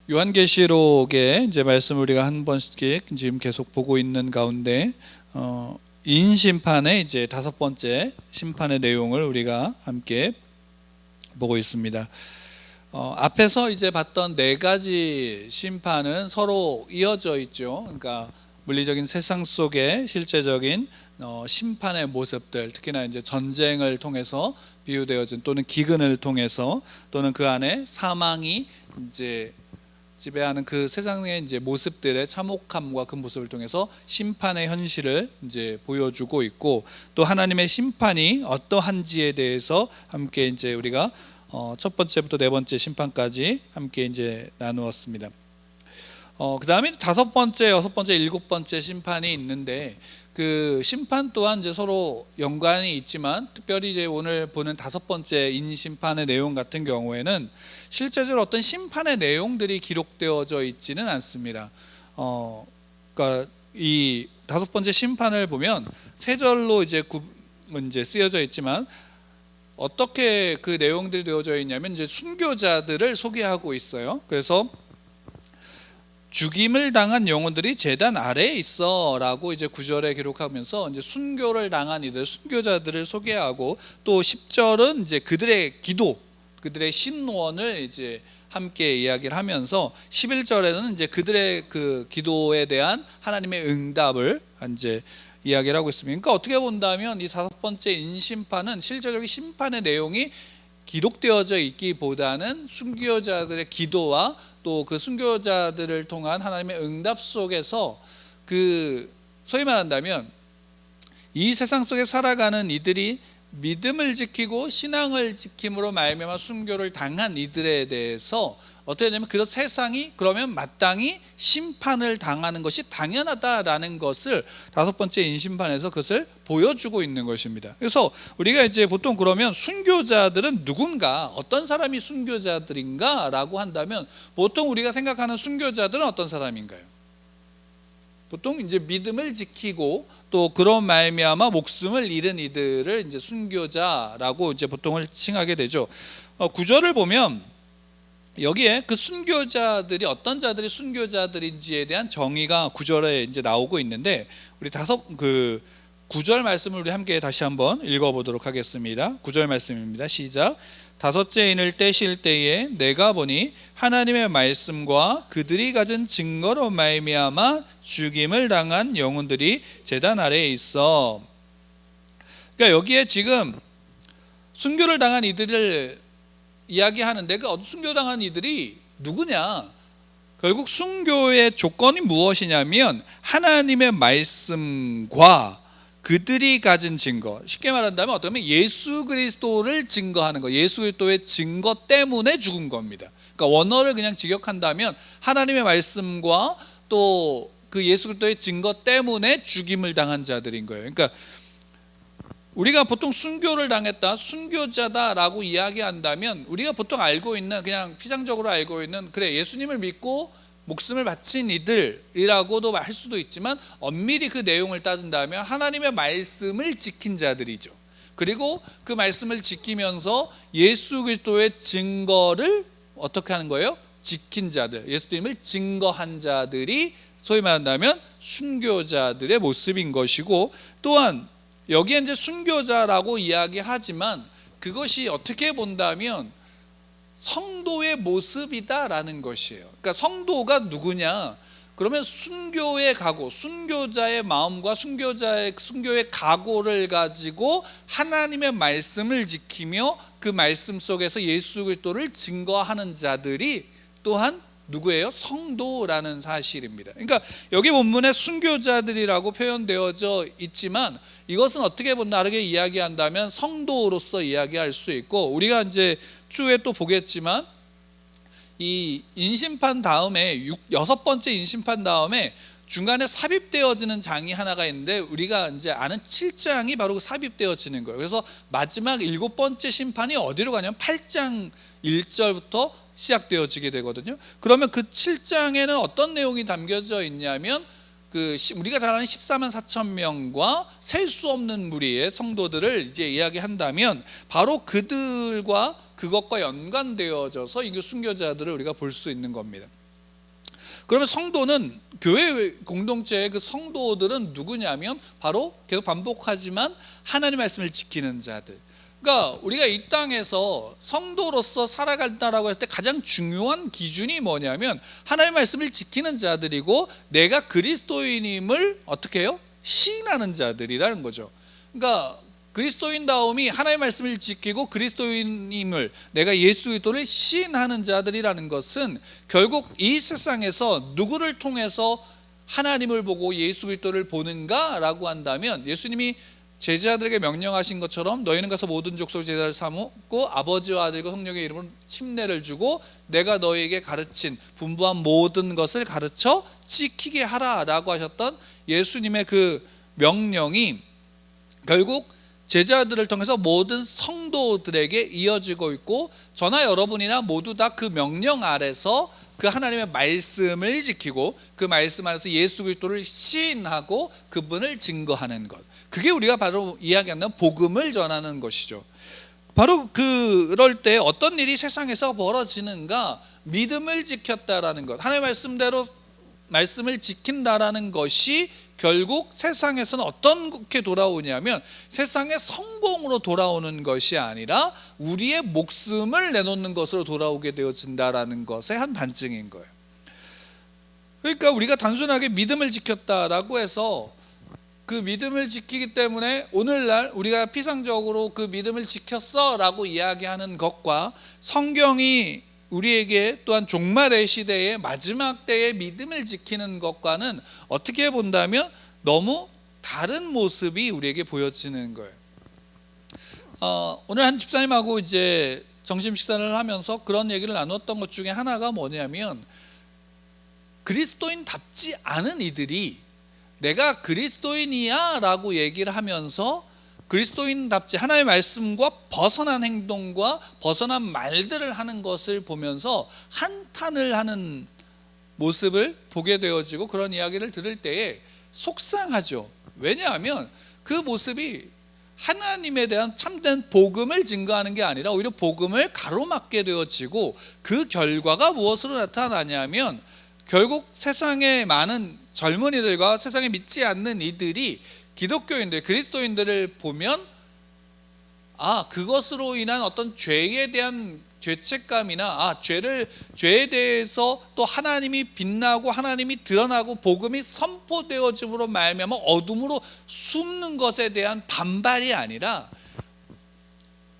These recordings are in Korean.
요한계시록의 이제 말씀을 우리가 한 번씩 지금 계속 보고 있는 가운데 인심판의 이제 5번째 심판의 내용을 우리가 함께 보고 있습니다. 앞에서 이제 봤던 4가지 심판은 서로 이어져 있죠. 그러니까 물리적인 세상 속의 실제적인 심판의 모습들, 특히나 이제 전쟁을 통해서 비유되어진 또는 기근을 통해서 또는 그 안에 사망이 이제 지배하는 그 세상의 이제 모습들의 참혹함과 그 모습을 통해서 심판의 현실을 이제 보여주고 있고, 또 하나님의 심판이 어떠한지에 대해서 함께 이제 우리가 첫 번째부터 4번째 심판까지 함께 이제 나누었습니다. 그 다음에 5번째, 6번째, 7번째 심판이 있는데, 그 심판 또한 이제 서로 연관이 있지만, 특별히 이제 오늘 보는 5번째 인심판의 내용 같은 경우에는 실제적으로 어떤 심판의 내용들이 기록되어져 있지는 않습니다. 그러니까 이 5번째 심판을 보면 3절로 이제 쓰여져 있지만, 어떻게 그 내용들이 되어져 있냐면 이제 순교자들을 소개하고 있어요. 그래서 죽임을 당한 영혼들이 제단 아래에 있어라고 이제 9절에 기록하면서 이제 순교를 당한 이들, 순교자들을 소개하고, 또 10절은 이제 그들의 기도, 그들의 신원을 이제 함께 이야기를 하면서 11절에는 이제 그들의 그 기도에 대한 하나님의 응답을 이제 이야기를 하고 있습니다. 그러니까 어떻게 본다면 이 5번째 인심판은 실제적인 심판의 내용이 기록되어져 있기보다는 순교자들의 기도와 또 그 순교자들을 통한 하나님의 응답 속에서 그 소위 말한다면 이 세상 속에 살아가는 이들이 믿음을 지키고 신앙을 지킴으로 말미암아 순교를 당한 이들에 대해서 어떻게 되냐면 그 세상이 그러면 마땅히 심판을 당하는 것이 당연하다라는 것을 5번째 인심판에서 그것을 보여주고 있는 것입니다. 그래서 우리가 이제 보통 그러면 순교자들은 누군가, 어떤 사람이 순교자들인가 라고 한다면 보통 우리가 생각하는 순교자들은 어떤 사람인가요? 보통 이제 믿음을 지키고 또 그런 말미암아 목숨을 잃은 이들을 이제 순교자라고 이제 보통을 칭하게 되죠. 9절을 보면 여기에 그 순교자들이 어떤 자들이 순교자들인지에 대한 정의가 9절에 이제 나오고 있는데, 우리 9절 말씀을 우리 함께 다시 한번 읽어보도록 하겠습니다. 9절 말씀입니다. 시작. 5째 인을 떼실 때에 내가 보니 하나님의 말씀과 그들이 가진 증거로 말미암아 죽임을 당한 영혼들이 제단 아래에 있어. 그러니까 여기에 지금 순교를 당한 이들을 이야기하는데, 그 순교당한 이들이 누구냐? 결국 순교의 조건이 무엇이냐면 하나님의 말씀과 그들이 가진 증거, 쉽게 말한다면 어쩌면 예수 그리스도를 증거하는 거, 예수 그리스도의 증거 때문에 죽은 겁니다. 그러니까 원어를 그냥 직역한다면 하나님의 말씀과 또 그 예수 그리스도의 증거 때문에 죽임을 당한 자들인 거예요. 그러니까 우리가 보통 순교를 당했다, 순교자다라고 이야기한다면 우리가 보통 알고 있는, 그냥 피상적으로 알고 있는, 그래 예수님을 믿고 목숨을 바친 이들이라고도 할 수도 있지만, 엄밀히 그 내용을 따진다면 하나님의 말씀을 지킨 자들이죠. 그리고 그 말씀을 지키면서 예수 그리스도의 증거를 어떻게 하는 거예요? 지킨 자들, 예수님을 증거한 자들이 소위 말한다면 순교자들의 모습인 것이고, 또한 여기에 이제 순교자라고 이야기하지만 그것이 어떻게 본다면 성도의 모습이다라는 것이에요. 그러니까 성도가 누구냐? 그러면 순교의 각오, 순교자의 마음과 순교의 각오를 가지고 하나님의 말씀을 지키며 그 말씀 속에서 예수 그리스도를 증거하는 자들이 또한 누구예요? 성도라는 사실입니다. 그러니까 여기 본문에 순교자들이라고 표현되어져 있지만 이것은 어떻게 보면 다르게 이야기한다면 성도로서 이야기할 수 있고, 우리가 이제 추후에 또 보겠지만 이 인심판 다음에 6번째 인심판 다음에 중간에 삽입되어지는 장이 하나가 있는데, 우리가 이제 아는 7장이 바로 삽입되어지는 거예요. 그래서 마지막 7번째 심판이 어디로 가냐면 8장 1절부터 시작되어지게 되거든요. 그러면 그 7장에는 어떤 내용이 담겨져 있냐면 우리가 잘 아는 14만 4천 명과 셀 수 없는 무리의 성도들을 이제 이야기한다면 바로 그들과 그것과 연관되어져서 이 순교자들을 우리가 볼 수 있는 겁니다. 그러면 성도는 교회 공동체의 그 성도들은 누구냐면 바로 계속 반복하지만 하나님의 말씀을 지키는 자들. 그러니까 우리가 이 땅에서 성도로서 살아간다라고 할 때 가장 중요한 기준이 뭐냐면 하나님의 말씀을 지키는 자들이고 내가 그리스도인임을 어떻게 해요? 시인하는 자들이라는 거죠. 그러니까 그리스도인다움이 하나님의 말씀을 지키고 그리스도인임을 내가 예수 그리스도를 시인하는 자들이라는 것은 결국 이 세상에서 누구를 통해서 하나님을 보고 예수 그리스도를 보는가라고 한다면 예수님이 제자들에게 명령하신 것처럼 너희는 가서 모든 족속 제자를 삼고 아버지와 아들과 성령의 이름으로 침례를 주고 내가 너희에게 가르친 분부한 모든 것을 가르쳐 지키게 하라라고 하셨던 예수님의 그 명령이 결국 제자들을 통해서 모든 성도들에게 이어지고 있고 저나 여러분이나 모두 다 그 명령 아래서 그 하나님의 말씀을 지키고 그 말씀 안에서 예수 그리스도를 시인하고 그분을 증거하는 것, 그게 우리가 바로 이야기하는 복음을 전하는 것이죠. 바로 그럴 때 어떤 일이 세상에서 벌어지는가? 믿음을 지켰다라는 것, 하나님의 말씀대로 말씀을 지킨다라는 것이 결국 세상에서는 어떻게 돌아오냐면 세상의 성공으로 돌아오는 것이 아니라 우리의 목숨을 내놓는 것으로 돌아오게 되어진다라는 것의 한 반증인 거예요. 그러니까 우리가 단순하게 믿음을 지켰다라고 해서 그 믿음을 지키기 때문에 오늘날 우리가 피상적으로 그 믿음을 지켰어 라고 이야기하는 것과 성경이 우리에게 또한 종말의 시대의 마지막 때의 믿음을 지키는 것과는 어떻게 본다면 너무 다른 모습이 우리에게 보여지는 거예요. 오늘 한 집사님하고 이제 점심 식사를 하면서 그런 얘기를 나눴던 것 중에 하나가 뭐냐면 그리스도인답지 않은 이들이 내가 그리스도인이야 라고 얘기를 하면서 그리스도인답지 하나님의 말씀과 벗어난 행동과 벗어난 말들을 하는 것을 보면서 한탄을 하는 모습을 보게 되어지고 그런 이야기를 들을 때에 속상하죠. 왜냐하면 그 모습이 하나님에 대한 참된 복음을 증거하는 게 아니라 오히려 복음을 가로막게 되어지고 그 결과가 무엇으로 나타나냐면 결국 세상의 많은 젊은이들과 세상에 믿지 않는 이들이 기독교인들, 그리스도인들을 보면 그것으로 인한 어떤 죄에 대한 죄책감이나 죄에 대해서 또 하나님이 빛나고 하나님이 드러나고 복음이 선포되어짐으로 말미암아 어둠으로 숨는 것에 대한 반발이 아니라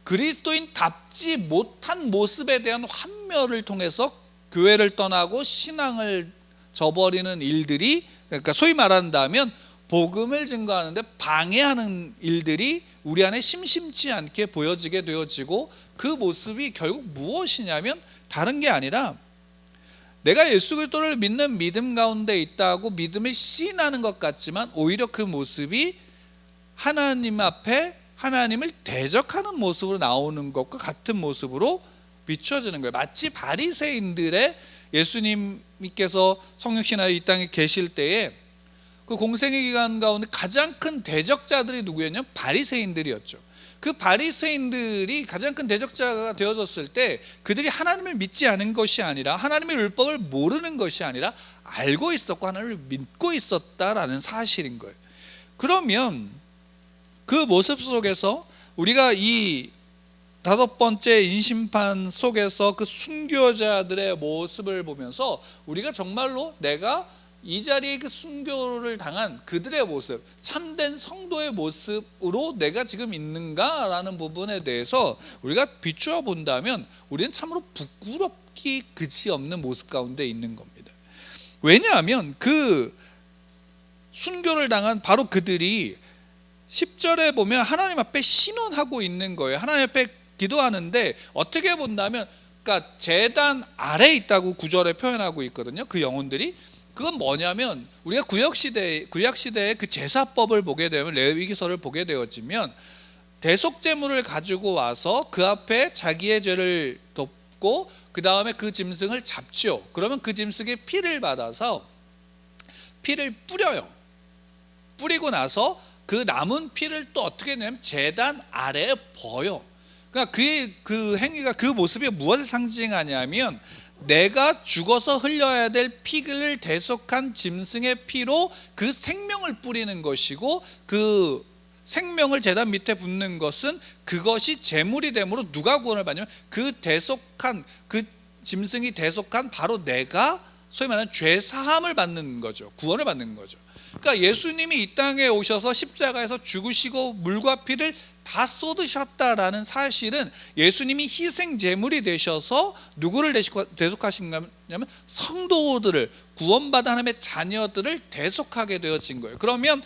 그리스도인답지 못한 모습에 대한 환멸을 통해서 교회를 떠나고 신앙을 저버리는 일들이, 그러니까 소위 말한다면 복음을 증거하는데 방해하는 일들이 우리 안에 심심치 않게 보여지게 되어지고 그 모습이 결국 무엇이냐면 다른 게 아니라 내가 예수 그리스도를 믿는 믿음 가운데 있다고 믿음을 시인하는 것 같지만 오히려 그 모습이 하나님 앞에 하나님을 대적하는 모습으로 나오는 것과 같은 모습으로 비춰지는 거예요. 마치 바리새인들의 예수님께서 성육신하여 이 땅에 계실 때에 그 공생의 기간 가운데 가장 큰 대적자들이 누구였냐면 바리새인들이었죠. 그 바리새인들이 가장 큰 대적자가 되어졌을 때 그들이 하나님을 믿지 않은 것이 아니라 하나님의 율법을 모르는 것이 아니라 알고 있었고 하나님을 믿고 있었다라는 사실인 거예요. 그러면 그 모습 속에서 우리가 이 5번째 인심판 속에서 그 순교자들의 모습을 보면서 우리가 정말로 내가 이 자리에 그 순교를 당한 그들의 모습, 참된 성도의 모습으로 내가 지금 있는가라는 부분에 대해서 우리가 비추어 본다면 우리는 참으로 부끄럽기 그지없는 모습 가운데 있는 겁니다. 왜냐하면 그 순교를 당한 바로 그들이 10절에 보면 하나님 앞에 신원하고 있는 거예요. 하나님 앞에 기도하는데 어떻게 본다면 그러니까 제단 아래에 있다고 9절에 표현하고 있거든요. 그 영혼들이. 그건 뭐냐면 우리가 구약시대의 그 제사법을 보게 되면 레위기서를 보게 되어지면 대속제물을 가지고 와서 그 앞에 자기의 죄를 덮고 그 다음에 그 짐승을 잡죠. 그러면 그 짐승의 피를 받아서 피를 뿌려요. 뿌리고 나서 그 남은 피를 또 어떻게 하냐면 제단 아래에 버요. 그러니까 그 행위가 그 모습이 무엇을 상징하냐면 내가 죽어서 흘려야 될 피를 대속한 짐승의 피로 그 생명을 뿌리는 것이고, 그 생명을 제단 밑에 붓는 것은 그것이 제물이 됨으로 누가 구원을 받냐면 그 대속한, 그 짐승이 대속한 바로 내가 소위 말하는 죄 사함을 받는 거죠. 구원을 받는 거죠. 그러니까 예수님이 이 땅에 오셔서 십자가에서 죽으시고 물과 피를 다 쏟으셨다라는 사실은 예수님이 희생 제물이 되셔서 누구를 대속하신가면 성도들을, 구원받은 하나님의 자녀들을 대속하게 되어진 거예요. 그러면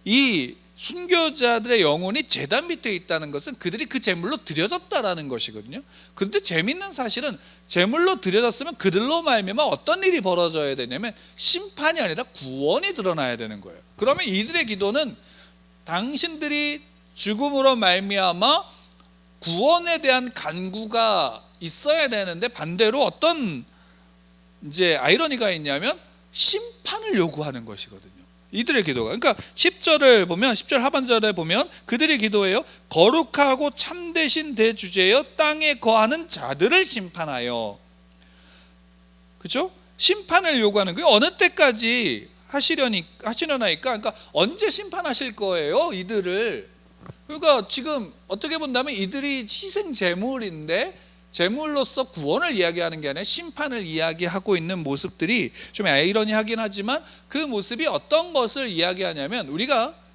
이 순교자들의 영혼이 제단 밑에 있다는 것은 그들이 그 제물로 드려졌다라는 것이거든요. 그런데 재밌는 사실은 제물로 드려졌으면 그들로 말미암아 어떤 일이 벌어져야 되냐면 심판이 아니라 구원이 드러나야 되는 거예요. 그러면 이들의 기도는 당신들이 죽음으로 말미암아 구원에 대한 간구가 있어야 되는데 반대로 어떤 이제 아이러니가 있냐면 심판을 요구하는 것이거든요. 이들의 기도가. 그러니까 10절을 보면, 10절 하반절에 보면 그들의 기도예요. 거룩하고 참되신 대주제여 땅에 거하는 자들을 심판하여. 그렇죠? 심판을 요구하는 거예요. 어느 때까지 하시려나니까, 그러니까 언제 심판하실 거예요, 이들을. 그러니까 지금 어떻게 본다면 이들이 희생 제물인데 제물로서 구원을 이야기하는 게 아니라 심판을 이야기하고 있는 모습들이 좀 아이러니하긴 하지만, 그 모습이 어떤 것을 이야기하냐면,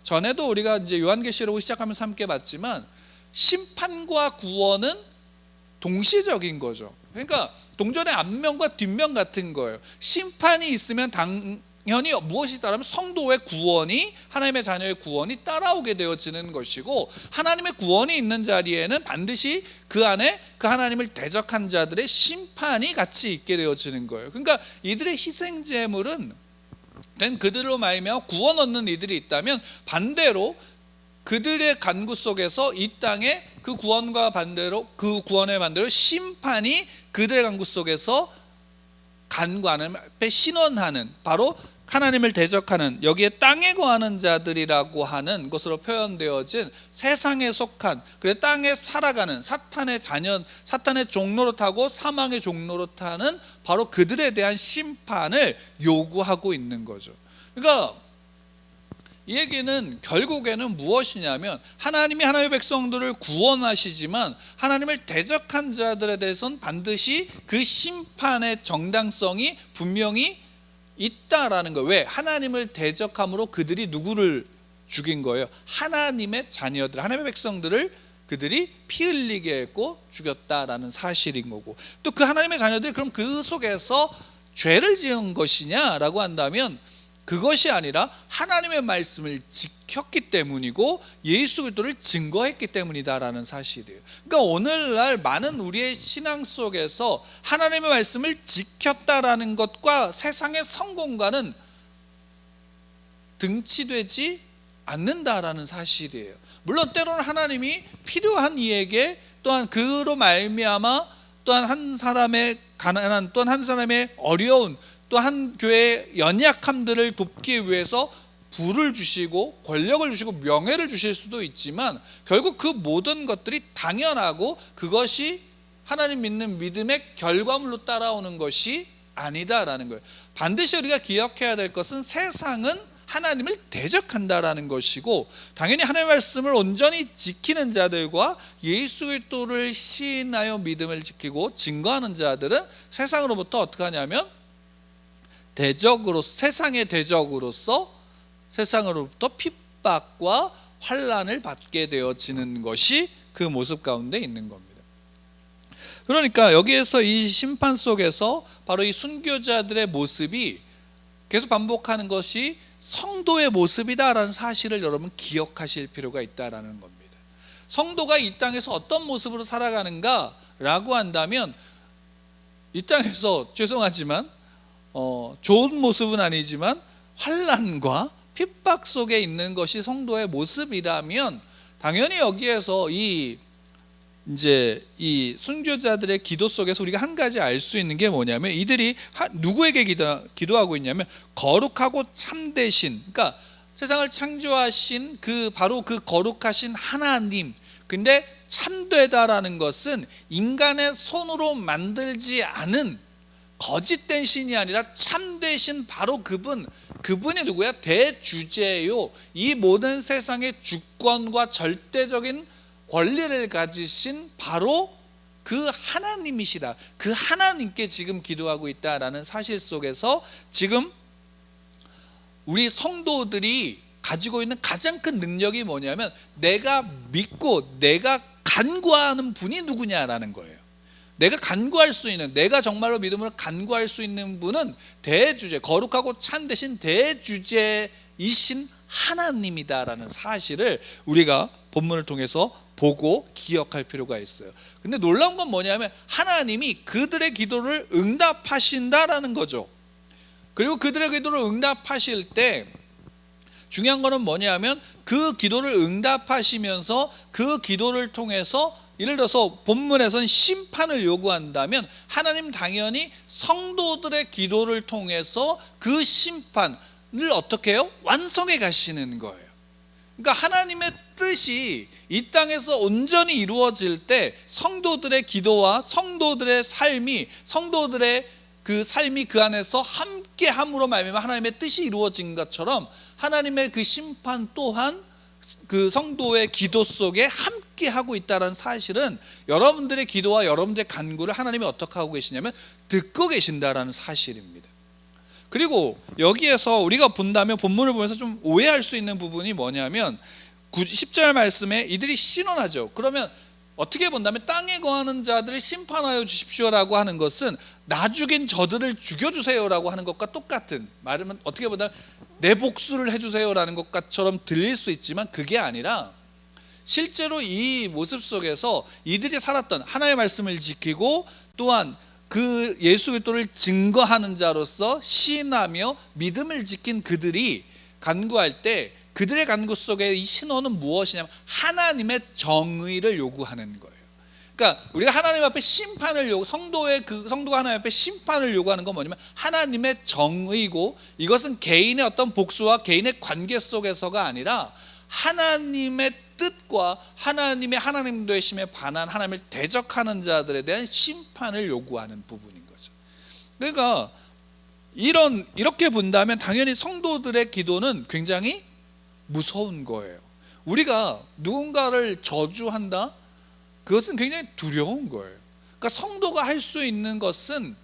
전에도 우리가 이제 요한계시록을 시작하면서 함께 봤지만 심판과 구원은 동시적인 거죠. 그러니까 동전의 앞면과 뒷면 같은 거예요. 심판이 있으면 당연히 무엇이 따르면 성도의 구원이, 하나님의 자녀의 구원이 따라오게 되어지는 것이고, 하나님의 구원이 있는 자리에는 반드시 그 안에 그 하나님을 대적한 자들의 심판이 같이 있게 되어지는 거예요. 그러니까 이들의 희생 제물은 그들로 말미암아 구원 얻는 이들이 있다면, 반대로 그들의 간구 속에서 이 땅에 그 구원과 반대로, 그 구원의 반대로 심판이 그들의 간구 속에서 간구하는, 앞에 신원하는, 바로 하나님을 대적하는, 여기에 땅에 거하는 자들이라고 하는 것으로 표현되어진 세상에 속한, 그래 땅에 살아가는 사탄의 자녀, 사탄의 종로로 타고 사망의 종로로 타는 바로 그들에 대한 심판을 요구하고 있는 거죠. 그러니까 이 얘기는 결국에는 무엇이냐면, 하나님이 하나님의 백성들을 구원하시지만 하나님을 대적한 자들에 대해서는 반드시 그 심판의 정당성이 분명히 있다라는 거예요. 왜? 하나님을 대적함으로 그들이 누구를 죽인 거예요? 하나님의 자녀들, 하나님의 백성들을 그들이 피 흘리게 했고 죽였다라는 사실인 거고, 또 그 하나님의 자녀들이 그럼 그 속에서 죄를 지은 것이냐라고 한다면 그것이 아니라 하나님의 말씀을 지켰기 때문이고 예수 그리스도를 증거했기 때문이다라는 사실이에요. 그러니까 오늘날 많은 우리의 신앙 속에서 하나님의 말씀을 지켰다라는 것과 세상의 성공과는 등치되지 않는다라는 사실이에요. 물론 때로는 하나님이 필요한 이에게, 또한 그로 말미암아 또한 한 사람의 가난한, 또한 한 사람의 어려운, 또 한 교회의 연약함들을 돕기 위해서 부를 주시고 권력을 주시고 명예를 주실 수도 있지만, 결국 그 모든 것들이 당연하고 그것이 하나님 믿는 믿음의 결과물로 따라오는 것이 아니다라는 거예요. 반드시 우리가 기억해야 될 것은 세상은 하나님을 대적한다라는 것이고, 당연히 하나님의 말씀을 온전히 지키는 자들과 예수 그리스도를 시인하여 믿음을 지키고 증거하는 자들은 세상으로부터 어떻게 하냐면 대적으로, 세상의 대적으로서 세상으로부터 핍박과 환난을 받게 되어지는 것이 그 모습 가운데 있는 겁니다. 그러니까 여기에서 이 심판 속에서 바로 이 순교자들의 모습이 계속 반복하는 것이 성도의 모습이다라는 사실을 여러분 기억하실 필요가 있다라는 겁니다. 성도가 이 땅에서 어떤 모습으로 살아가는가라고 한다면, 이 땅에서 죄송하지만 좋은 모습은 아니지만 환난과 핍박 속에 있는 것이 성도의 모습이라면, 당연히 여기에서 이 순교자들의 기도 속에서 우리가 한 가지 알 수 있는 게 뭐냐면, 이들이 누구에게 기도하고 있냐면 거룩하고 참되신, 그러니까 세상을 창조하신 바로 그 거룩하신 하나님. 근데 참되다라는 것은 인간의 손으로 만들지 않은 거짓된 신이 아니라 참된 신, 바로 그분이 누구야? 대주제요. 이 모든 세상의 주권과 절대적인 권리를 가지신 바로 그 하나님이시다. 그 하나님께 지금 기도하고 있다라는 사실 속에서 지금 우리 성도들이 가지고 있는 가장 큰 능력이 뭐냐면, 내가 믿고 내가 간구하는 분이 누구냐라는 거예요. 내가 간구할 수 있는, 내가 정말로 믿음으로 간구할 수 있는 분은 대주제, 거룩하고 참되신 대주제이신 하나님이다라는 사실을 우리가 본문을 통해서 보고 기억할 필요가 있어요. 근데 놀라운 건 뭐냐면, 하나님이 그들의 기도를 응답하신다라는 거죠. 그리고 그들의 기도를 응답하실 때 중요한 거는 뭐냐면, 그 기도를 응답하시면서 그 기도를 통해서, 예를 들어서 본문에서는 심판을 요구한다면, 하나님 당연히 성도들의 기도를 통해서 그 심판을 어떻게 해요? 완성해 가시는 거예요. 그러니까 하나님의 뜻이 이 땅에서 온전히 이루어질 때 성도들의 기도와 성도들의 삶이, 성도들의 그 삶이 그 안에서 함께 함으로 말미암아 하나님의 뜻이 이루어진 것처럼, 하나님의 그 심판 또한 그 성도의 기도 속에 함께 하고 있다는 사실은, 여러분들의 기도와 여러분들의 간구를 하나님이 어떻게 하고 계시냐면 듣고 계신다라는 사실입니다. 그리고 여기에서 우리가 본다면, 본문을 보면서 좀 오해할 수 있는 부분이 뭐냐면, 10절 말씀에 이들이 신원하죠. 그러면 어떻게 본다면, 땅에 거하는 자들을 심판하여 주십시오라고 하는 것은 나 죽인 저들을 죽여주세요라고 하는 것과 똑같은, 말하면 어떻게 본다면 내 복수를 해주세요라는 것처럼 들릴 수 있지만, 그게 아니라 실제로 이 모습 속에서 이들이 살았던, 하나님의 말씀을 지키고 또한 그 예수 그리스도를 증거하는 자로서 시인하며 믿음을 지킨 그들이 간구할 때, 그들의 간구 속에 이 신호는 무엇이냐면 하나님의 정의를 요구하는 거예요. 그러니까 우리가 하나님 앞에 심판을 성도가 하나님 앞에 심판을 요구하는 건 뭐냐면 하나님의 정의고, 이것은 개인의 어떤 복수와 개인의 관계 속에서가 아니라 하나님의 뜻과 하나님의 하나님 되심에 반한, 하나님을 대적하는 자들에 대한 심판을 요구하는 부분인 거죠. 그러니까 이렇게 본다면 당연히 성도들의 기도는 굉장히 무서운 거예요. 우리가 누군가를 저주한다? 그것은 굉장히 두려운 거예요. 그러니까 성도가 할 수 있는 것은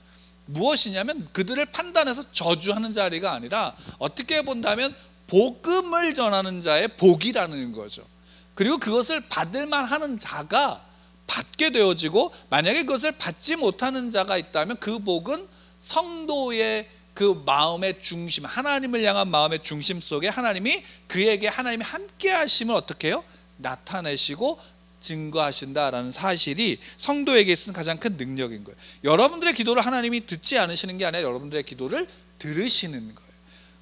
무엇이냐면, 그들을 판단해서 저주하는 자리가 아니라 어떻게 본다면 복음을 전하는 자의 복이라는 거죠. 그리고 그것을 받을 만하는 자가 받게 되어지고, 만약에 그것을 받지 못하는 자가 있다면 그 복은 성도의 그 마음의 중심, 하나님을 향한 마음의 중심 속에 하나님이 그에게 하나님이 함께 하심을 어떻게 해요? 나타내시고 증거하신다라는 사실이 성도에게 있는 가장 큰 능력인 거예요. 여러분들의 기도를 하나님이 듣지 않으시는 게 아니라 여러분들의 기도를 들으시는 거예요.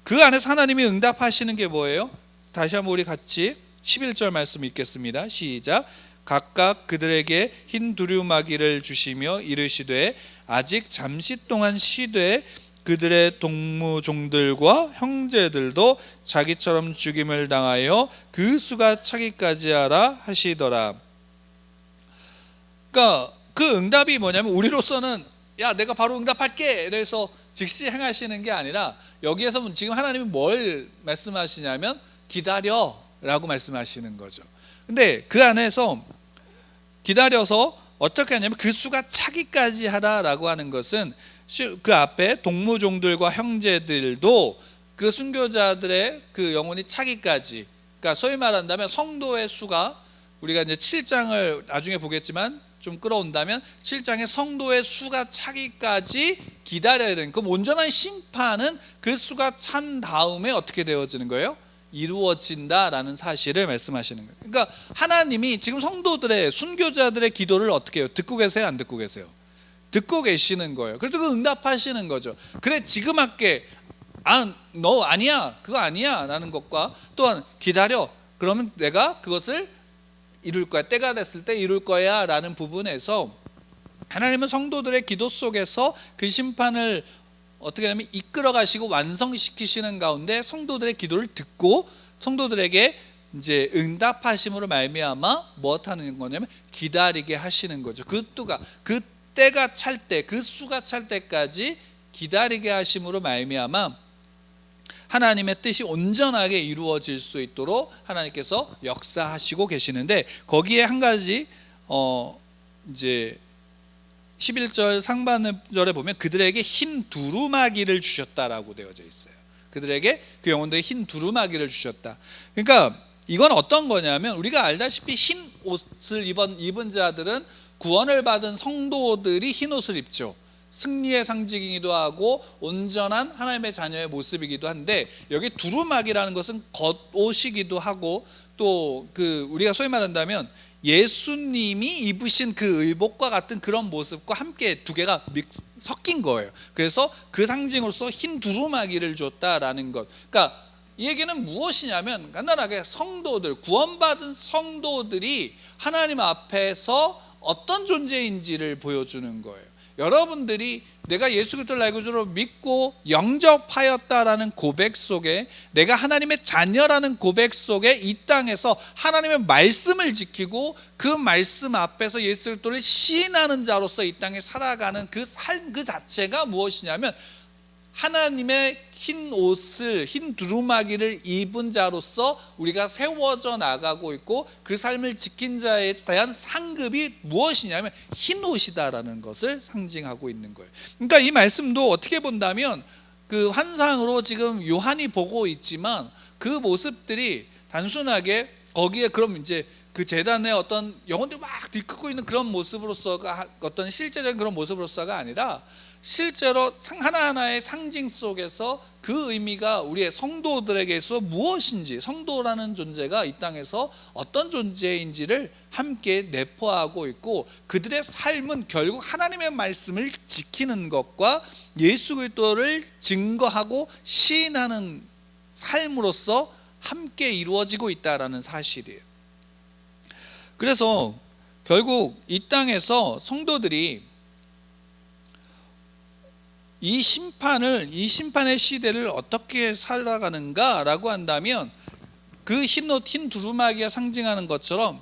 그 안에서 하나님이 응답하시는 게 뭐예요? 다시 한번 우리 같이 11절 말씀 읽겠습니다. 시작. 각각 그들에게 흰 두루마기를 주시며 이르시되 아직 잠시 동안 쉬되 그들의 동무종들과 형제들도 자기처럼 죽임을 당하여 그 수가 차기까지 하라 하시더라. 그러니까 그 응답이 뭐냐면, 우리로서는 야 내가 바로 응답할게 그래서 즉시 행하시는 게 아니라, 여기에서 지금 하나님이 뭘 말씀하시냐면 기다려 라고 말씀하시는 거죠. 근데 그 안에서 기다려서 어떻게 하냐면 그 수가 차기까지 하라라고 하는 것은, 그 앞에 동무종들과 형제들도 그 순교자들의 그 영혼이 차기까지, 그러니까 소위 말한다면 성도의 수가, 우리가 이제 7장을 나중에 보겠지만 좀 끌어온다면 7장의 성도의 수가 차기까지 기다려야 되는, 그 온전한 심판은 그 수가 찬 다음에 어떻게 되어지는 거예요? 이루어진다라는 사실을 말씀하시는 거예요. 그러니까 하나님이 지금 성도들의, 순교자들의 기도를 어떻게 해요? 듣고 계세요? 안 듣고 계세요? 듣고 계시는 거예요. 그래도 그 응답하시는 거죠. 그래 지금 할게, 너 아니야, 그거 아니야 라는 것과, 또한 기다려, 그러면 내가 그것을 이룰 거야, 때가 됐을 때 이룰 거야 라는 부분에서 하나님은 성도들의 기도 속에서 그 심판을 어떻게 하면 이끌어 가시고 완성시키시는 가운데 성도들의 기도를 듣고 성도들에게 이제 응답하심으로 말미암아 무엇하는 거냐면 기다리게 하시는 거죠. 그 때가 찰 때, 그 수가 찰 때까지 기다리게 하심으로 말미암아 하나님의 뜻이 온전하게 이루어질 수 있도록 하나님께서 역사하시고 계시는데, 거기에 한 가지 이제 11절 상반절에 보면 그들에게 흰 두루마기를 주셨다라고 되어져 있어요. 그들에게, 그 영혼들에게 흰 두루마기를 주셨다. 그러니까 이건 어떤 거냐면, 우리가 알다시피 흰 옷을 입은 자들은 구원을 받은 성도들이 흰 옷을 입죠. 승리의 상징이기도 하고 온전한 하나님의 자녀의 모습이기도 한데, 여기 두루마기라는 것은 겉옷이기도 하고, 또 그 우리가 소위 말한다면 예수님이 입으신 그 의복과 같은 그런 모습과 함께 두 개가 섞인 거예요. 그래서 그 상징으로서 흰 두루마기를 줬다라는 것. 그러니까 이 얘기는 무엇이냐면, 간단하게 성도들, 구원받은 성도들이 하나님 앞에서 어떤 존재인지를 보여주는 거예요. 여러분들이 내가 예수 그리스도를 날 구주로 믿고 영접하였다라는 고백 속에, 내가 하나님의 자녀라는 고백 속에 이 땅에서 하나님의 말씀을 지키고 그 말씀 앞에서 예수 그리스도를 시인하는 자로서 이 땅에 살아가는 그 삶 그 자체가 무엇이냐면, 하나님의 흰 옷을, 흰 두루마기를 입은 자로서 우리가 세워져 나가고 있고, 그 삶을 지킨 자에 대한 상급이 무엇이냐면 흰 옷이다라는 것을 상징하고 있는 거예요. 그러니까 이 말씀도 어떻게 본다면 그 환상으로 지금 요한이 보고 있지만, 그 모습들이 단순하게 거기에 그럼 이제 그 제단의 어떤 영혼들이 막 뒤섞고 있는 그런 모습으로서가, 어떤 실제적인 그런 모습으로서가 아니라, 실제로 하나하나의 상징 속에서 그 의미가 우리의 성도들에게서 무엇인지, 성도라는 존재가 이 땅에서 어떤 존재인지를 함께 내포하고 있고, 그들의 삶은 결국 하나님의 말씀을 지키는 것과 예수 그리스도를 증거하고 시인하는 삶으로서 함께 이루어지고 있다라는 사실이에요. 그래서 결국 이 땅에서 성도들이 이 심판의 시대를 어떻게 살아가는가라고 한다면, 그 흰 옷, 흰 두루마기가 상징하는 것처럼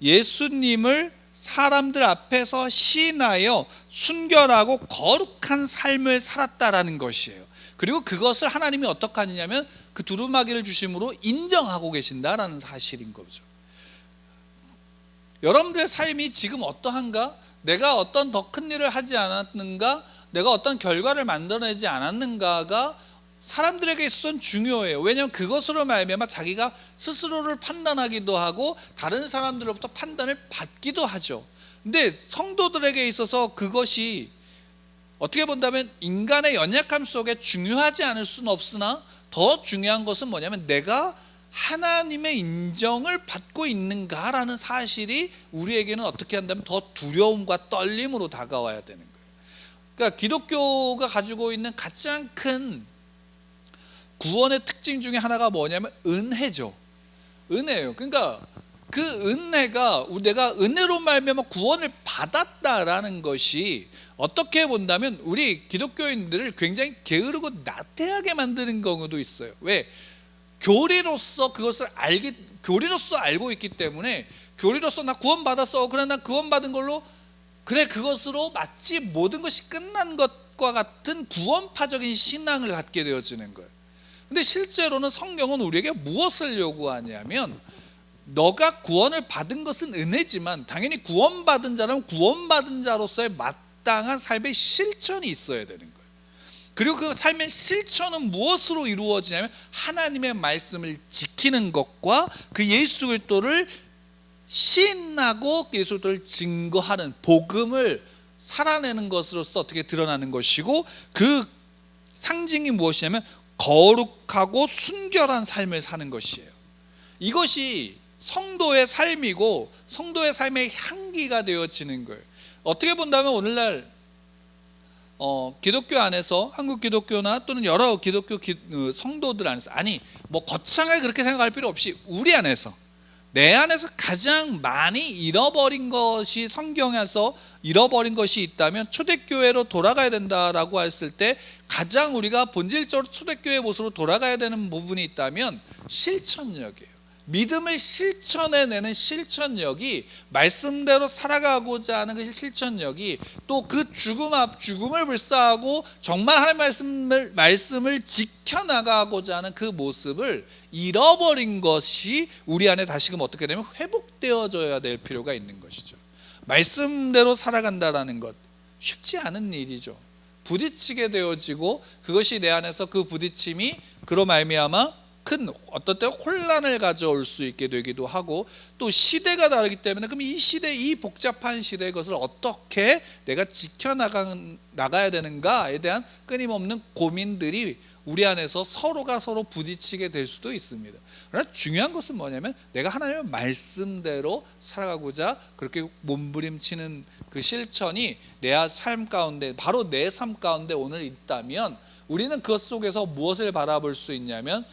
예수님을 사람들 앞에서 시인하여 순결하고 거룩한 삶을 살았다라는 것이에요. 그리고 그것을 하나님이 어떻게 하느냐면 그 두루마기를 주심으로 인정하고 계신다라는 사실인 거죠. 여러분들의 삶이 지금 어떠한가? 내가 어떤 더 큰 일을 하지 않았는가? 내가 어떤 결과를 만들어내지 않았는가가 사람들에게 있어서는 중요해요. 왜냐하면 그것으로 말미암아 자기가 스스로를 판단하기도 하고 다른 사람들로부터 판단을 받기도 하죠. 근데 성도들에게 있어서 그것이 어떻게 본다면 인간의 연약함 속에 중요하지 않을 수는 없으나, 더 중요한 것은 뭐냐면 내가 하나님의 인정을 받고 있는가라는 사실이 우리에게는 어떻게 한다면 더 두려움과 떨림으로 다가와야 되는 거예요. 그러니까 기독교가 가지고 있는 가장 큰 구원의 특징 중에 하나가 뭐냐면 은혜죠. 은혜예요. 그러니까 그 은혜가, 내가 은혜로 말미암아 구원을 받았다라는 것이 어떻게 본다면 우리 기독교인들을 굉장히 게으르고 나태하게 만드는 경우도 있어요. 왜? 교리로서 그것을 교리로서 알고 있기 때문에, 교리로서 나 구원받았어, 그래 나 구원받은 걸로, 그래 그것으로 마치 모든 것이 끝난 것과 같은 구원파적인 신앙을 갖게 되어지는 거예요. 근데 실제로는 성경은 우리에게 무엇을 요구하냐면, 너가 구원을 받은 것은 은혜지만 당연히 구원받은 자라면 구원받은 자로서의 마땅한 삶의 실천이 있어야 되는 거예요. 그리고 그 삶의 실천은 무엇으로 이루어지냐면 하나님의 말씀을 지키는 것과 그 예수 그리스도를 시인하고 예수 그리스도를 증거하는 복음을 살아내는 것으로서 어떻게 드러나는 것이고, 그 상징이 무엇이냐면 거룩하고 순결한 삶을 사는 것이에요. 이것이 성도의 삶이고 성도의 삶의 향기가 되어지는 거예요. 어떻게 본다면 오늘날 기독교 안에서, 한국 기독교나 또는 여러 기독교 성도들 안에서, 아니 뭐 거창하게 그렇게 생각할 필요 없이 우리 안에서, 내 안에서 가장 많이 잃어버린 것이, 성경에서 잃어버린 것이 있다면 초대교회로 돌아가야 된다라고 했을 때 가장 우리가 본질적으로 초대교회 모습으로 돌아가야 되는 부분이 있다면 실천력이에요. 믿음을 실천해내는 실천력이, 말씀대로 살아가고자 하는 그 실천력이, 또 그 죽음을 불사하고 정말 하나님의 말씀을 지켜나가고자 하는 그 모습을 잃어버린 것이 우리 안에 다시금 어떻게 되면 회복되어져야 될 필요가 있는 것이죠. 말씀대로 살아간다라는 것 쉽지 않은 일이죠. 부딪히게 되어지고, 그것이 내 안에서 그 부딪힘이 그로 말미암아 큰 어떤 때 혼란을 가져올 수 있게 되기도 하고, 또 시대가 다르기 때문에 그럼 이 시대, 이 복잡한 시대의 것을 어떻게 내가 지켜나가야 되는가에 대한 끊임없는 고민들이 우리 안에서 서로가 서로 부딪히게 될 수도 있습니다. 그러나 중요한 것은 뭐냐면, 내가 하나님의 말씀대로 살아가고자 그렇게 몸부림치는 그 실천이 내 삶 가운데, 바로 내 삶 가운데 오늘 있다면, 우리는 그것 속에서 무엇을 바라볼 수 있냐면,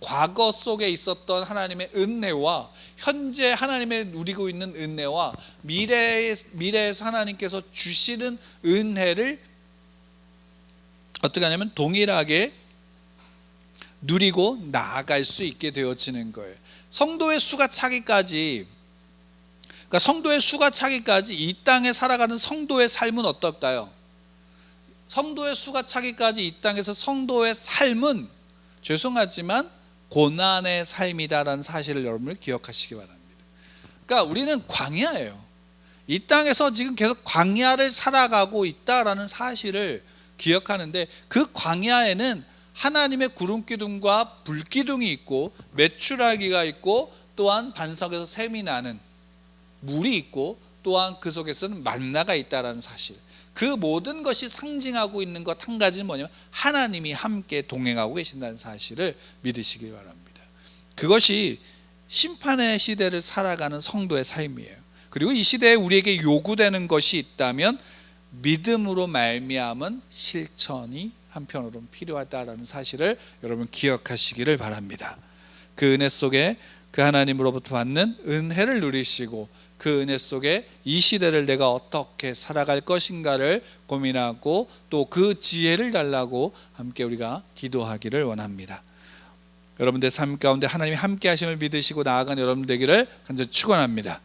과거 속에 있었던 하나님의 은혜와 현재 하나님의 누리고 있는 은혜와 미래에서 하나님께서 주시는 은혜를 어떻게 하냐면 동일하게 누리고 나아갈 수 있게 되어지는 거예요. 성도의 수가 차기까지, 그러니까 성도의 수가 차기까지 이 땅에 살아가는 성도의 삶은 어떨까요? 성도의 수가 차기까지 이 땅에서 성도의 삶은, 죄송하지만 고난의 삶이다라는 사실을 여러분들 기억하시기 바랍니다. 그러니까 우리는 광야예요. 이 땅에서 지금 계속 광야를 살아가고 있다라는 사실을 기억하는데, 그 광야에는 하나님의 구름기둥과 불기둥이 있고, 메추라기가 있고, 또한 반석에서 샘이 나는 물이 있고, 또한 그 속에서는 만나가 있다라는 사실, 그 모든 것이 상징하고 있는 것 한 가지는 뭐냐면, 하나님이 함께 동행하고 계신다는 사실을 믿으시기 바랍니다. 그것이 심판의 시대를 살아가는 성도의 삶이에요. 그리고 이 시대에 우리에게 요구되는 것이 있다면, 믿음으로 말미암은 실천이 한편으로는 필요하다라는 사실을 여러분 기억하시기를 바랍니다. 그 은혜 속에 그 하나님으로부터 받는 은혜를 누리시고, 그 은혜 속에 이 시대를 내가 어떻게 살아갈 것인가를 고민하고, 또 그 지혜를 달라고 함께 우리가 기도하기를 원합니다. 여러분들 삶 가운데 하나님이 함께 하심을 믿으시고 나아가는 여러분 되기를 간절히 축원합니다.